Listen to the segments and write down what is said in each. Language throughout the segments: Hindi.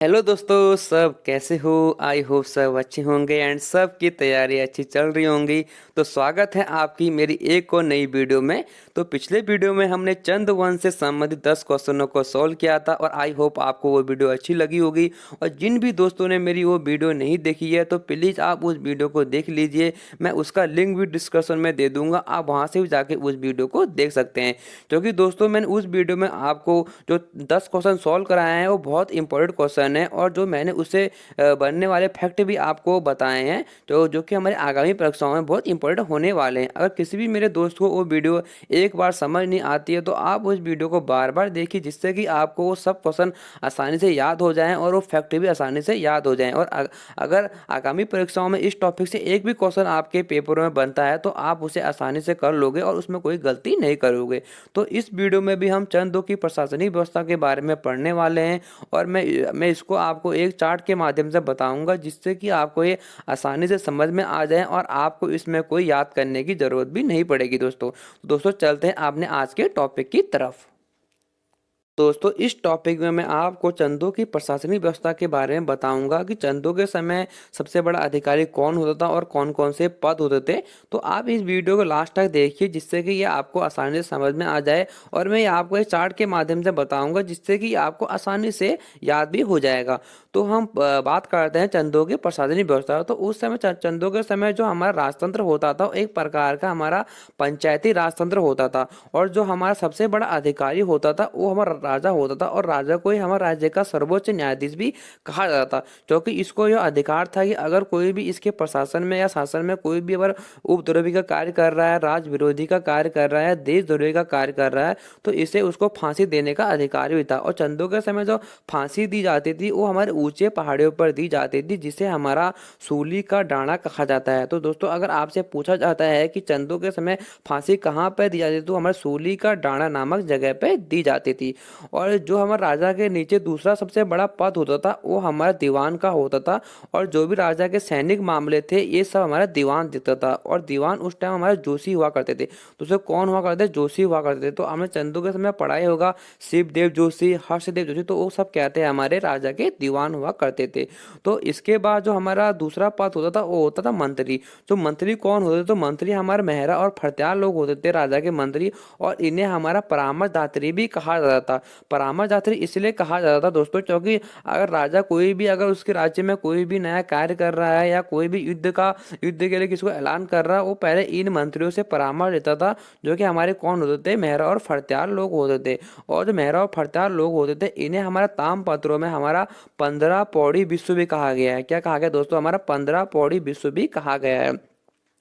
हेलो दोस्तों, सब कैसे हो। आई होप सब अच्छे होंगे एंड सब की तैयारी अच्छी चल रही होंगी। तो स्वागत है आपकी मेरी एक और नई वीडियो में। तो पिछले वीडियो में हमने चंद वंश से संबंधित 10 क्वेश्चनों को सॉल्व किया था और आई होप आपको वो वीडियो अच्छी लगी होगी। और जिन भी दोस्तों ने मेरी वो वीडियो नहीं देखी है तो प्लीज़ आप उस वीडियो को देख लीजिए। मैं उसका लिंक भी डिस्क्रिप्शन में दे दूंगा, आप वहाँ से भी जाके उस वीडियो को देख सकते हैं। क्योंकि दोस्तों मैंने उस वीडियो में आपको जो 10 क्वेश्चन सॉल्व कराए हैं वो बहुत इंपॉर्टेंट क्वेश्चन है और जो मैंने उससे बनने वाले फैक्ट भी आपको बताए हैं तो जो कि हमारे आगामी परीक्षाओं में बहुत इंपॉर्टेंट होने वाले हैं। अगर किसी भी मेरे दोस्त को वो वीडियो एक बार समझ नहीं आती है तो आप उस वीडियो को बार बार देखिए, जिससे कि आपको वो सब क्वेश्चन आसानी से याद हो जाएं और वो फैक्ट भी आसानी से याद हो जाएं। और अगर आगामी परीक्षाओं में इस टॉपिक से एक भी क्वेश्चन आपके पेपरों में बनता है तो आप उसे आसानी से कर लोगे और उसमें कोई गलती नहीं करोगे। तो इस वीडियो में भी हम चंदों की प्रशासनिक व्यवस्था के बारे में पढ़ने वाले हैं और मैं इसको आपको एक चार्ट के माध्यम से बताऊंगा, जिससे कि आपको ये आसानी से समझ में आ जाए और आपको इसमें कोई याद करने की जरूरत भी नहीं पड़ेगी। दोस्तों चलते हैं आपने आज के टॉपिक की तरफ। दोस्तों इस टॉपिक में मैं आपको चंदों की प्रशासनिक व्यवस्था के बारे में बताऊंगा कि चंदों के समय सबसे बड़ा अधिकारी कौन होता था और कौन कौन से पद होते थे। तो आप इस वीडियो को लास्ट तक देखिए, जिससे कि ये आपको आसानी से समझ में आ जाए और मैं आपको एक चार्ट के माध्यम से बताऊंगा, जिससे कि आपको आसानी से याद भी हो जाएगा। तो हम बात करते हैं चंदों की प्रशासनिक व्यवस्था। तो उस समय चंदों के समय जो हमारा राजतंत्र होता था एक प्रकार का हमारा पंचायती राजतंत्र होता था और जो हमारा सबसे बड़ा अधिकारी होता था वो हमारा राजा होता था और राजा को ही हमारे राज्य का सर्वोच्च न्यायाधीश भी कहा जाता था, क्योंकि इसको यह अधिकार था कि अगर कोई भी इसके प्रशासन में या शासन में कोई भी अगर उपद्रवी का कार्य कर रहा है, राज विरोधी का कार्य कर रहा है, देशद्रोही का कार्य कर रहा है तो इसे उसको फांसी देने का अधिकार भी था। और चंदों के समय जो फांसी दी जाती थी वो हमारे ऊंचे पहाड़ियों पर दी जाती थी, जिसे हमारा सूली का डांडा कहा जाता है। तो दोस्तों अगर आपसे पूछा जाता है कि चंदों के समय फांसी कहाँ पर दी जाती थी तो हमारे सूली का डांडा नामक जगह पे दी जाती थी। और जो हमारे राजा के नीचे दूसरा सबसे बड़ा पद होता था वो हमारा दीवान का होता था और जो भी राजा के सैनिक मामले थे ये सब हमारा दीवान दिखता था। और दीवान उस टाइम हमारे जोशी हुआ करते थे। तो उसे कौन हुआ करते थे? जोशी हुआ करते थे। तो हमने चंदू के समय पढ़ाई होगा शिवदेव जोशी, हर्षदेव जोशी, तो वो सब कहते हैं हमारे राजा के दीवान हुआ करते थे। तो इसके बाद जो हमारा दूसरा पद होता था वो होता था मंत्री। जो मंत्री कौन होते? तो मंत्री हमारे मेहरा और फरत्याल लोग होते थे राजा के मंत्री, और इन्हें हमारा परामर्शदात्री भी कहा जाता था। परामर्शदात्री इसलिए कहा जाता था दोस्तों क्योंकि अगर राजा कोई भी अगर उसके राज्य में कोई भी नया कार्य कर रहा है या कोई भी युद्ध के लिए किसी को ऐलान कर रहा है वो पहले इन मंत्रियों से परामर्श लेता था, जो कि हमारे कौन होते थे? मेहरा और फरत्याल लोग होते थे। और जो मेहरा और फरत्याल लोग होते थे इन्हें हमारा तामपत्रों में हमारा 15 पौड़ी विश्व भी कहा गया है। क्या कहा गया दोस्तों? हमारा 15 पौड़ी विश्व भी कहा गया है।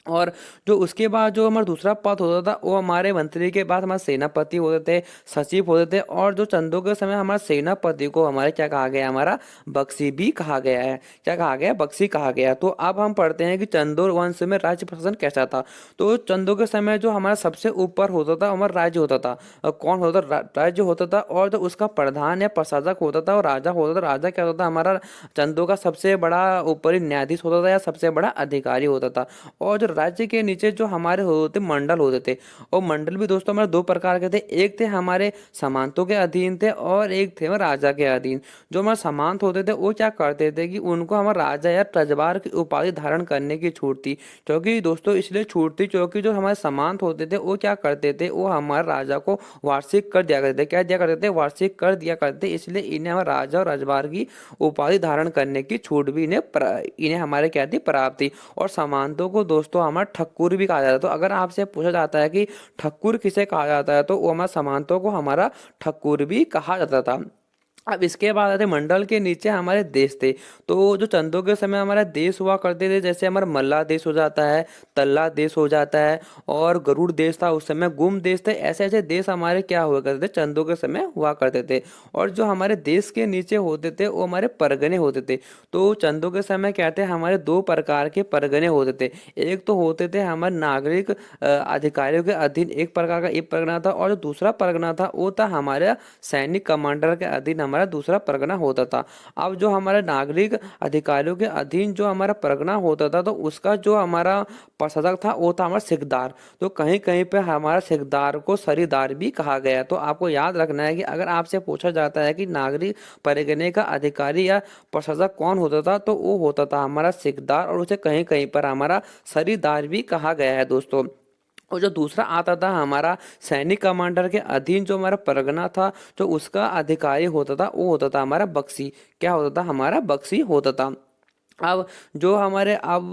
और जो उसके बाद जो हमारा दूसरा पद होता था वो हमारे मंत्री के बाद हमारे सेनापति होते थे, सचिव होते थे। और जो चंदों के समय हमारे सेनापति को हमारे क्या कहा गया? हमारा बख्शी भी कहा गया है। क्या कहा गया? बख्शी कहा गया। तो अब हम पढ़ते हैं कि चंदोर वंश में राज्य प्रशासन कैसा था। तो चंदों के समय जो हमारा सबसे ऊपर होता था हमारा राज्य होता था। कौन होता? राज्य होता था। और जो उसका प्रधान या प्रशासक होता था और राजा होता था। राजा क्या होता था? हमारा चंदों का सबसे बड़ा ऊपरी न्यायाधीश होता था या सबसे बड़ा अधिकारी होता था। और जो राज्य के नीचे जो हमारे होते मंडल होते थे, और मंडल भी दोस्तों हमारे दो प्रकार के थे। एक थे हमारे सामंतों के अधीन थे और एक थे राजा के अधीन। जो हमारे सामंत होते थे वो क्या करते थे कि उनको हमारा राजा या तजबार की उपाधि धारण करने की छूट थी। क्योंकि दोस्तों इसलिए छूट थी क्योंकि जो हमारे सामंत होते थे वो क्या करते थे? वो हमारे राजा को वार्षिक कर दिया करते थे। क्या दिया करते थे? वार्षिक कर दिया करते। इसलिए इन्हें हमारे राजा और रजवार की उपाधि धारण करने की छूट भी इन्हें हमारे क्या थी? प्राप्त थी। और सामंतों को दोस्तों हमारा ठक्कुर भी कहा जाता है। तो अगर आपसे पूछा जाता है कि ठक्कुर किसे कहा जाता है तो वो हमारे सामंतों को हमारा ठक्कुर भी कहा जाता था। अब इसके बाद आते मंडल के नीचे हमारे देश थे। तो जो चंदों के समय हमारा देश हुआ करते थे, जैसे हमारा मल्ला देश हो जाता है, तल्ला देश हो जाता है और गरुड़ देश था उस समय, गुम देश थे। ऐसे ऐसे देश हमारे क्या हुआ करते थे? चंदों के समय हुआ करते थे। और जो हमारे देश के नीचे होते थे वो हमारे परगने होते थे। तो चंदों के समय क्या थे? हमारे दो प्रकार के परगने होते थे। एक तो होते थे हमारे नागरिक अधिकारियों के अधीन एक प्रकार का एक परगना था, और जो दूसरा परगना था वो था हमारे सैनिक कमांडर के अधीन हमारा हमारा दूसरा परगना होता था। अब जो हमारे नागरिक अधिकारियों के अधीन जो हमारा परगना होता था, तो उसका जो हमारा प्रशासक था वो था हमारा सिकदार। तो कहीं कहीं पे हमारा सिकदार को सरीदार भी कहा गया। तो आपको याद रखना है कि अगर आपसे पूछा जाता है कि नागरिक परगने का अधिकारी या प्रशासक कौन होता था, तो वो होता था हमारा सिकदार, और उसे कहीं कहीं पर हमारा सरीदार भी कहा गया है दोस्तों। और जो दूसरा आता था हमारा सैनिक कमांडर के अधीन जो हमारा परगना था, जो उसका अधिकारी होता था वो होता था हमारा बख्शी। क्या होता था? हमारा बख्शी होता था। अब जो हमारे अब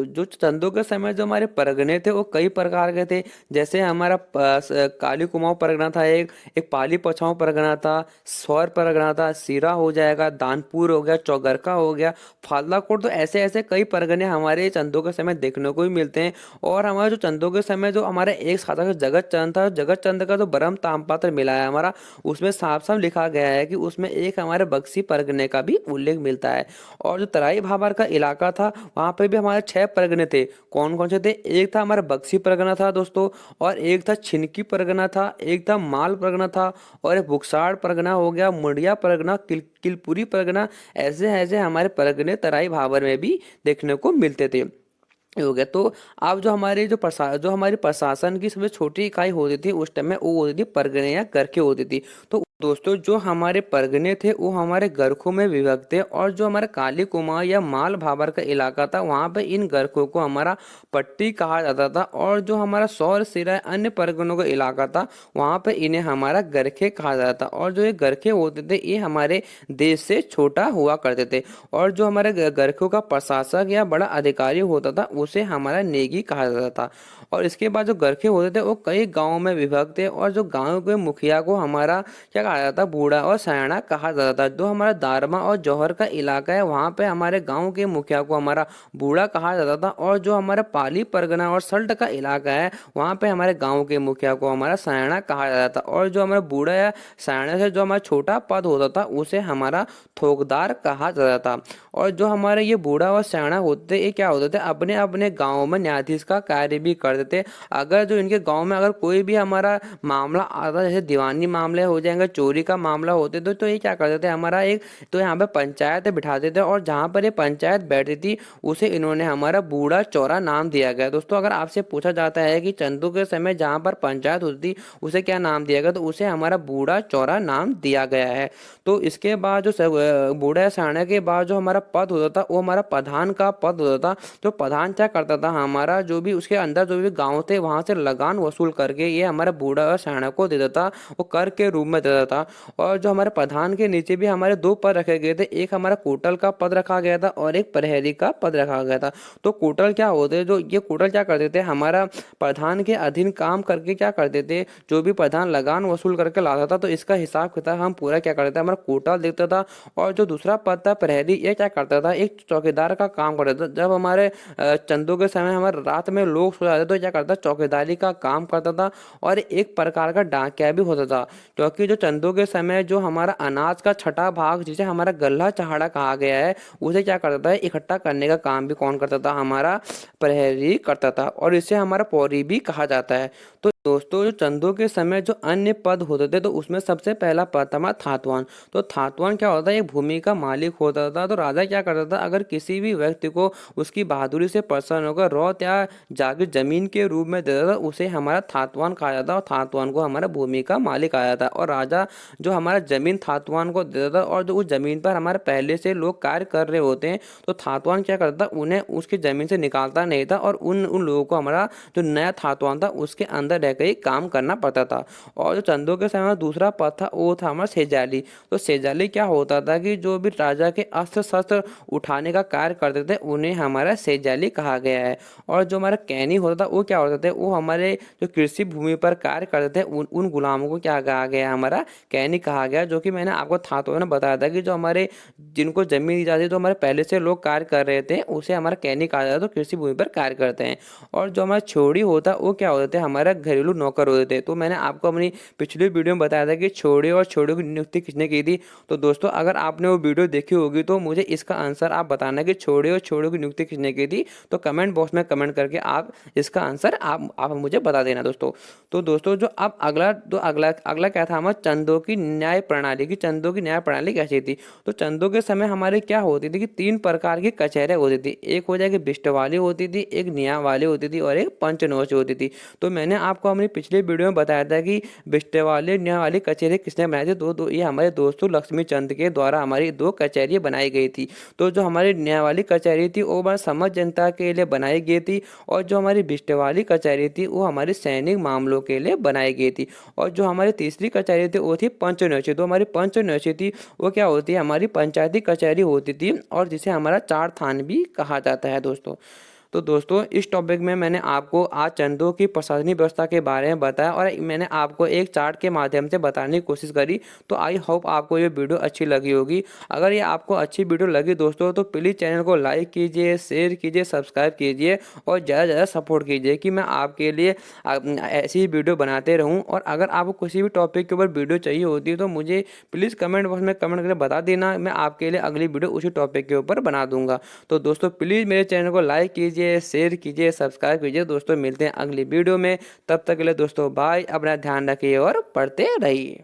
जो चंदों के समय जो हमारे परगने थे वो कई प्रकार के थे। जैसे हमारा काली कुमाऊं परगना था, एक पाली पछाऊ परगना था, सौर परगना था, सिरा हो जाएगा, दानपुर हो गया, चौगरका हो गया, फालदाकोट। तो ऐसे ऐसे कई परगने हमारे चंदों के समय देखने को भी मिलते हैं। और हमारे जो चंदों के समय जो हमारे एक शासक जगत चंद था, जगत चंद का जो ब्रह्म ताम्रपत्र मिला है हमारा, उसमें साफ साफ लिखा गया है कि उसमें एक हमारे बक्सी परगने का भी उल्लेख मिलता है। और जो तराई भाबर का इलाका था, वहां पे भी हमारे 6 परगने थे। कौन कौन से थे? एक था हमारा बक्सी परगना था दोस्तों, और एक था छिनकी परगना था, एक था माल परगना था, और एक बुक्साड़ परगना हो गया, मुंडिया परगना, किलपुरी परगना। ऐसे ऐसे हमारे परगने तराई भाबर में भी देखने को मिलते थे। हो गया। तो अब जो हमारी प्रशासन की सबसे छोटी इकाई होती थी उस टाइम में, वो होती थी परगने या गरखे होती थी। तो दोस्तों जो हमारे परगने थे वो हमारे गरखों में विभक्त थे, और जो हमारा काली कुमार या माल भाबर का इलाका था वहाँ पे इन गरखों को हमारा पट्टी कहा जाता था। और जो हमारा सौर सिरा अन्य परगनों का इलाका था वहाँ पे इन्हें हमारा गरखे कहा जाता था। और जो ये गरखे होते थे ये हमारे देश से छोटा हुआ करते थे। और जो हमारे गरखों का प्रशासक या बड़ा अधिकारी होता था उसे हमारा नेगी कहा जाता था। और इसके बाद जो गरखे होते थे वो कई गांवों में विभक्त थे, और जो गांव के मुखिया को हमारा क्या कहा जाता था? बूढ़ा और सयाना कहा जाता था। जो हमारा दारमा और जौहर का इलाका है वहाँ पे हमारे गांव के मुखिया को हमारा बूढ़ा कहा जाता था। और जो हमारा पाली परगना और सल्ट का इलाका है वहाँ पे हमारे गांव के मुखिया को हमारा सयाना कहा जाता था। और जो हमारा बूढ़ा या सयाने से जो हमारा छोटा पद होता था उसे हमारा थोकदार कहा जाता था। और जो हमारे ये बूढ़ा और सयाना होते ये क्या होते थे? अपने अपने गाँव में न्यायाधीश का कार्य भी करते थे। अगर जो इनके गाँव में अगर कोई भी हमारा मामला आता, जैसे दीवानी मामले हो जाएंगे, चोरी का मामला होते तो ये क्या करते थे? हमारा एक तो यहाँ पे पंचायत बिठाते थे, और जहाँ पर ये पंचायत बैठती थी उसे इन्होंने हमारा बूढ़ा चौरा नाम दिया गया। दोस्तों अगर आपसे पूछा जाता है कि चंदू के समय जहाँ पर पंचायत होती थी उसे क्या नाम दिया गया, तो उसे हमारा बूढ़ा चौरा नाम दिया गया है। तो इसके बाद जो बूढ़ा सयाने के बाद जो हमारा पद होता था वो हमारा प्रधान का पद होता था। तो प्रधान क्या करता था? हमारा जो भी उसके अंदर जो भी गाँव थे वहाँ से लगान वसूल करके ये हमारा बूढ़ा और सयाना को देता था, वो कर के रूप में देता था। और जो हमारे प्रधान के नीचे भी हमारे 2 पद रखे गए थे, एक हमारा कोटल का पद रखा गया था और एक प्रहरी का पद रखा गया था। तो कोटल क्या होते? जो ये कोटल क्या करते थे? हमारा प्रधान के अधीन काम करके क्या करते थे? जो भी प्रधान लगान वसूल करके लाता था तो इसका हिसाब किताब हम पूरा क्या करते थे? हमारा कोटल देखता था। और जो दूसरा पद था प्रहरी, ये क्या करता था? एक चौकीदार का काम करता था। जब हमारे चंदों के समय हमारे रात में लोग सो जाते तो क्या करता? चौकीदारी का काम करता था। और एक प्रकार का डाकिया भी होता था, क्योंकि जो चंदों के समय जो हमारा अनाज का छठा भाग जिसे हमारा गल्ला चहाड़ा कहा गया है उसे क्या करता था? इकट्ठा करने का काम भी कौन करता था? हमारा प्रहरी करता था, और इसे हमारा पौरी भी कहा जाता है। तो दोस्तों जो चंदों के समय जो अन्य पद होते थे तो उसमें सबसे पहला पद था थातवान। तो थातवान क्या होता है? एक भूमि का मालिक होता था। तो राजा क्या करता था? अगर किसी भी व्यक्ति को उसकी बहादुरी से प्रसन्न होकर रौत या जागीर जमीन के रूप में देता था उसे हमारा थातवान कहा जाता, और थातवान को हमारा भूमि का मालिक कहा जाता। और राजा जो हमारा जमीन थातवान को देता था, और जो उस जमीन पर हमारे पहले से लोग कार्य कर रहे होते हैं तो थातवान क्या करता था? उन्हें उसकी जमीन से निकालता नहीं था, और उन उन लोगों को हमारा जो नया थातवान था उसके अंदर रहकर ही काम करना पड़ता था। और जो चंदों के समय दूसरा पद था वो था हमारा सेजाली। तो सेजाली क्या होता था कि जो भी राजा के अस्त्र शस्त्र उठाने का कार्य करते थे उन्हें हमारा सेजाली कहा गया है। और जो हमारा कैनी होता था वो क्या होता था? वो हमारे जो कृषि भूमि पर कार्य करते थे उन गुलामों को क्या कहा गया? हमारा कैनी कहा गया। जो कि मैंने आपको थातों ने बताया था कि जो हमारे जिनको जमीन दी जाती है तो हमारे पहले से लोग कार्य कर रहे थे उसे हमारा कैनी कहा जाता है, तो कृषि भूमि पर कार्य करते हैं। और जो हमारा छोड़ी होता है वो क्या होते थे? हमारा घरेलू घरेलू नौकर होते थे। तो मैंने आपको अपनी पिछली वीडियो में बताया था कि छोड़े और छोड़ों की नियुक्ति किसने की थी। तो दोस्तों अगर आपने वो वीडियो देखी होगी तो मुझे इसका आंसर आप बताना कि छोड़े और छोड़ों की नियुक्ति किसने की थी। तो कमेंट बॉक्स में कमेंट करके आप इसका आंसर आप मुझे बता देना दोस्तों। तो दोस्तों जो अब अगला क्या था हमारा, चंदों की न्याय प्रणाली की। चंदों की न्याय प्रणाली कैसी थी? तो चंदों के समय हमारे क्या होती थी कि 3 प्रकार की कचहरियाँ होती थी। एक हो जाएगी बिष्ट वाली होती थी, एक न्याय वाली होती थी और एक पंचनोच होती थी। तो मैंने आपको अपनी पिछले वीडियो में बताया था कि बिष्ट वाली न्याय वाली कचहरी किसने बनाई थी। दो ये हमारे दोस्तों लक्ष्मी चंद के द्वारा हमारी 2 कचहरियाँ बनाई गई थी। तो जो हमारी न्याय वाली कचहरी थी वो बस समझ जनता के लिए बनाई गई थी, और जो हमारी बिष्ट वाली कचहरी थी वो हमारी सैनिक मामलों के लिए बनाई गई थी। और जो हमारी तीसरी कचहरी थी वो थी पंचनोची। तो हमारी पंचनोची थी वो क्या होती है, हमारी पंचायती कचहरी होती थी, और जिसे हमारा 4 थान भी कहा जाता है दोस्तों। तो दोस्तों इस टॉपिक में मैंने आपको आज चंदों की प्रशासनिक व्यवस्था के बारे में बताया, और मैंने आपको एक चार्ट के माध्यम से बताने की कोशिश करी। तो आई होप आपको ये वीडियो अच्छी लगी होगी। अगर ये आपको अच्छी वीडियो लगी दोस्तों तो प्लीज़ चैनल को लाइक कीजिए, शेयर कीजिए, सब्सक्राइब कीजिए और ज़्यादा से ज़्यादा सपोर्ट कीजिए कि मैं आपके लिए ऐसी ही वीडियो बनाते रहूँ। और अगर आपको किसी भी टॉपिक के ऊपर वीडियो चाहिए होती है तो मुझे प्लीज़ कमेंट बॉक्स में कमेंट करके बता देना, मैं आपके लिए अगली वीडियो उसी टॉपिक के ऊपर बना दूंगा। तो दोस्तों प्लीज़ मेरे चैनल को लाइक कीजिए, शेयर कीजिए, सब्सक्राइब कीजिए दोस्तों। मिलते हैं अगली वीडियो में, तब तक के लिए दोस्तों बाय, अपना ध्यान रखिए और पढ़ते रहिए।